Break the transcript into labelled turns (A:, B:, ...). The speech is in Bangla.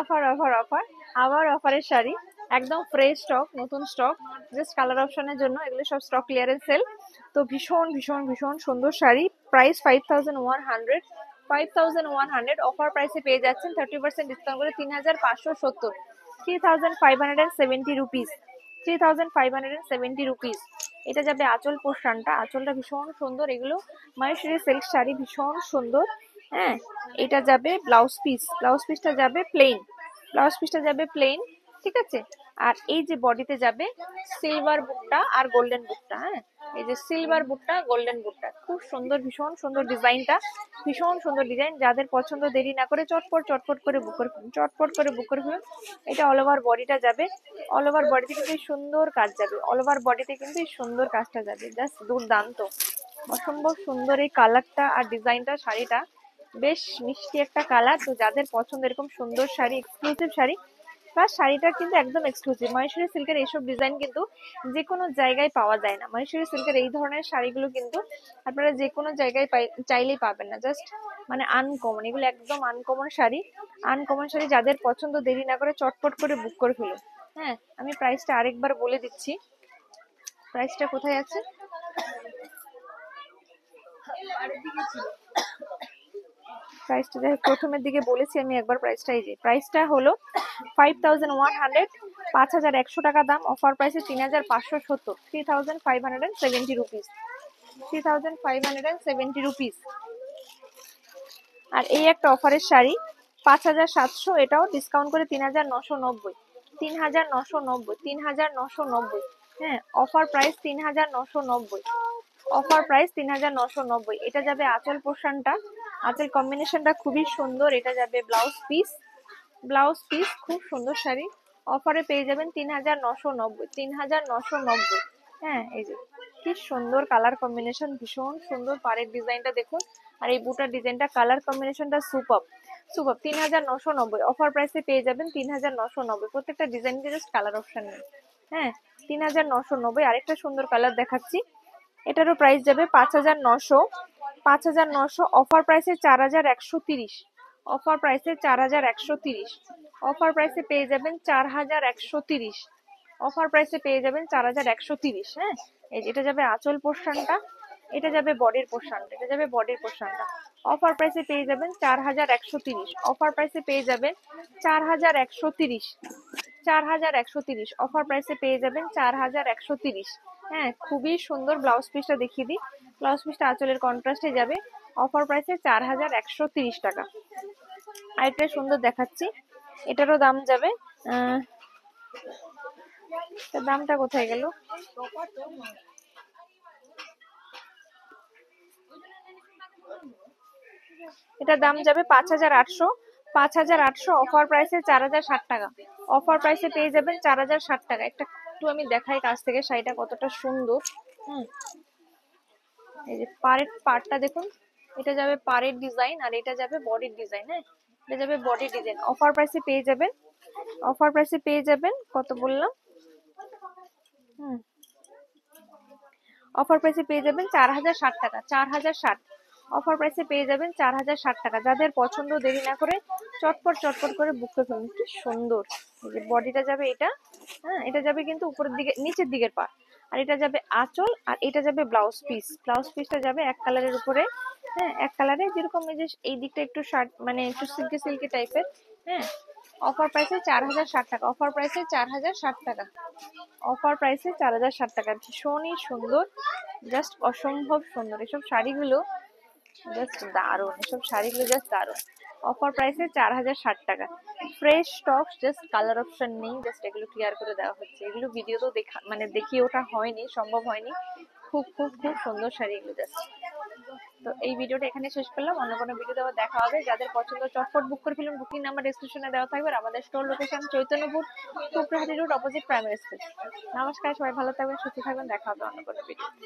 A: অফার অফার অফার, আবার অফারের শাড়ি, একদম ফ্রেশ স্টক, নতুন স্টক, জাস্ট কালার অপশনের জন্য এগুলো সব স্টক ক্লিয়ারেন্স সেল। তো ভীষণ ভীষণ ভীষণ সুন্দর শাড়ি, প্রাইস 5100, 5100 অফার প্রাইসে পেয়ে যাচ্ছেন 30% ডিসকাউন্ট করে 3570, 3570 রুপিস, 3570 রুপিস। এটা যাবে আঁচল পোর্শনটা, আঁচলটা ভীষণ সুন্দর, এগুলো মহেশ্বরী সিল্ক শাড়ি, ভীষণ সুন্দর। হ্যাঁ, এটা যাবে ব্লাউজ পিস, ব্লাউজ পিসটা যাবে প্লেন, ব্লাউজ পিসটা যাবে প্লেন, ঠিক আছে। আর এই যে বডিতে যাবে সিলভার বুকটা আর গোল্ডেন বুকটা। হ্যাঁ, এই যে সিলভার বুকটা গোল্ডেন বুকটা, খুব সুন্দর, ভীষণ সুন্দর ডিজাইনটা, ভীষণ সুন্দর ডিজাইন। যাদের পছন্দ দেরি না করে চটপট চটপট করে বুক করে ফেলুন, চটপট করে বুক করে ফেলুন। এটা অল ওভার বডিটা যাবে, অল ওভার বডিতে কিন্তু এই সুন্দর কাজ যাবে, অল ওভার বডিতে কিন্তু এই সুন্দর কাজটা যাবে, জাস্ট দুর্দান্ত, অসম্ভব সুন্দর এই কালারটা আর ডিজাইনটা। শাড়িটা বেশ মিষ্টি একটা কালার। তো যাদের পছন্দ এরকম সুন্দর শাড়ি, এক্সক্লুসিভ শাড়ি, প্লাস শাড়িটা কিন্তু একদম এক্সক্লুসিভ, মহেশ্বরী সিল্কের এইসব ডিজাইন কিন্তু যে কোনো জায়গায় পাওয়া যায় না। মহেশ্বরী সিল্কের এই ধরনের শাড়িগুলো কিন্তু আপনারা যে কোনো জায়গায় চাইলেই পাবেন না, জাস্ট মানে আনকমন, এগুলো একদম আনকমন শাড়ি, আনকমন শাড়ি। যাদের পছন্দ দেরি না করে চটপট করে বুক করে ফেলুন। হ্যাঁ, আমি প্রাইসটা আরেকবার বলে দিচ্ছি, প্রাইসটা কোথায় আছে, প্রাইসটা যাই প্রথমের দিকে বলেছি আমি একবার, প্রাইসটা এই যে, প্রাইসটা হলো 5100, 5100 টাকা দাম, অফার প্রাইসে 3570, 3570 রুপিস, 3570 রুপিস। আর এই একটা অফারের শাড়ি 5700, এটাও ডিসকাউন্ট করে 3990, 3990, 3990। হ্যাঁ, অফার প্রাইস 3990, অফার প্রাইস 3990। এটা যাবে আঁচল পোর্শনটা, আঁচল কম্বিনেশনটা খুবই সুন্দর। এটা যাবে ব্লাউজ পিস, ব্লাউজ পিস, খুব সুন্দর শাড়ি, অফারে পেয়ে যাবেন 3990, 3990। হ্যাঁ, এই যে কি সুন্দর কালার কম্বিনেশন, ভীষণ সুন্দর পাড়ের ডিজাইনটা দেখুন, আর এই বুটার ডিজাইনটা, কালার কম্বিনেশনটা সুপার সুপার। 3990 অফার প্রাইসে পেয়ে যাবেন 3990, প্রত্যেকটা ডিজাইনকে জাস্ট কালার অপশন নেই। হ্যাঁ, 3990। আরেকটা সুন্দর কালার দেখাচ্ছি, এটারও প্রাইস যাবে 5900, 5900 অফার প্রাইসে 4130, অফার প্রাইসে 4130, অফার প্রাইসে পেয়ে যাবেন 4130, অফার প্রাইসে পেয়ে যাবেন 4130। হ্যাঁ, এই এটা যাবে আঁচল পোর্শনটা, এটা যাবে বডির পোর্শনটা, এটা যাবে বডির পোর্শনটা, অফার প্রাইসে পেয়ে যাবেন 4130, অফার প্রাইসে পেয়ে যাবেন 4130, 4130, অফার প্রাইসে পেয়ে যাবেন 4130। হ্যাঁ, খুবই সুন্দর। ব্লাউজ পিসটা দেখিয়ে দিই, ব্লাউজ পিসটা আঁচলের কন্ট্রাস্টে যাবে, অফার প্রাইসে 4130 টাকা। আরেকটা সুন্দর দেখাচ্ছি, এটারও দাম যাবে, দামটা কোথায় গেল, এটার দাম যাবে 5800, 5800 অফার প্রাইসে 4060 টাকা, অফার প্রাইসে পেয়ে যাবেন 4060 টাকা। একটু আমি দেখাই কাছ থেকে শাড়িটা কতটা সুন্দর। এই যে পাড়টা দেখুন, এটা যাবে পাড়ের ডিজাইন, আর এটা যাবে বডির ডিজাইন। হ্যাঁ, এটা যাবে বডির ডিজাইন, অফার প্রাইসে পেয়ে যাবেন, অফার প্রাইসে পেয়ে যাবেন কত বললাম, অফার প্রাইসে পেয়ে যাবেন 4060 টাকা, 4060 অফার প্রাইসে পেয়ে যাবেন 4060 টাকা। যাদের পছন্দ দেরি না করে চটপট চটপট করে বুক করে ফেলুন। কি সুন্দর, এই যে বডিটা যাবে এটা, হ্যাঁ, এটা যাবে কিন্তু উপরের দিকে, নিচের দিকের পা, আর এটা যাবে আঁচল, আর এটা যাবে ব্লাউজ পিস, ব্লাউজ পিসটা যাবে এক কালারের উপরে। হ্যাঁ, এক কালারে, যেরকম এই যে এই দিকটা একটু শার্ট মানে একটু সিল্কি সিল্কি টাইপের। হ্যাঁ, অফার প্রাইসে 4060 টাকা, অফার প্রাইসে 4060 টাকা, অফার প্রাইসে 4060 টাকা। ভীষণই সুন্দর, জাস্ট অসম্ভব সুন্দর এসব শাড়িগুলো, জাস্ট দারুণ, এসব শাড়িগুলো জাস্ট দারুণ। অফার প্রাইসে 4060 টাকা, fresh stock, just colour option নেই, জাস্ট এগুলো ক্লিয়ার করে দেওয়া হচ্ছে। এগুলো ভিডিও তো দেখা মানে দেখিয়ে ওঠা হয়নি, সম্ভব হয়নি। খুব খুব খুব সুন্দর শাড়ি এগুলো জাস্ট। তো এই ভিডিওটা এখানে শেষ করলাম, অন্য কোনো ভিডিওতে আবার দেখা হবে। যাদের পছন্দ চটপট বুক করে ফেলুন, বুকিং নাম্বার ডেসক্রিপশনে দেওয়া থাকবে। আর আমাদের store location Chaitanyapur, Tukrahati road, opposite primary school. নমস্কার, সবাই ভালো থাকবেন, সুস্থ থাকবেন, দেখা হবে অন্য কোনো ভিডিওতে।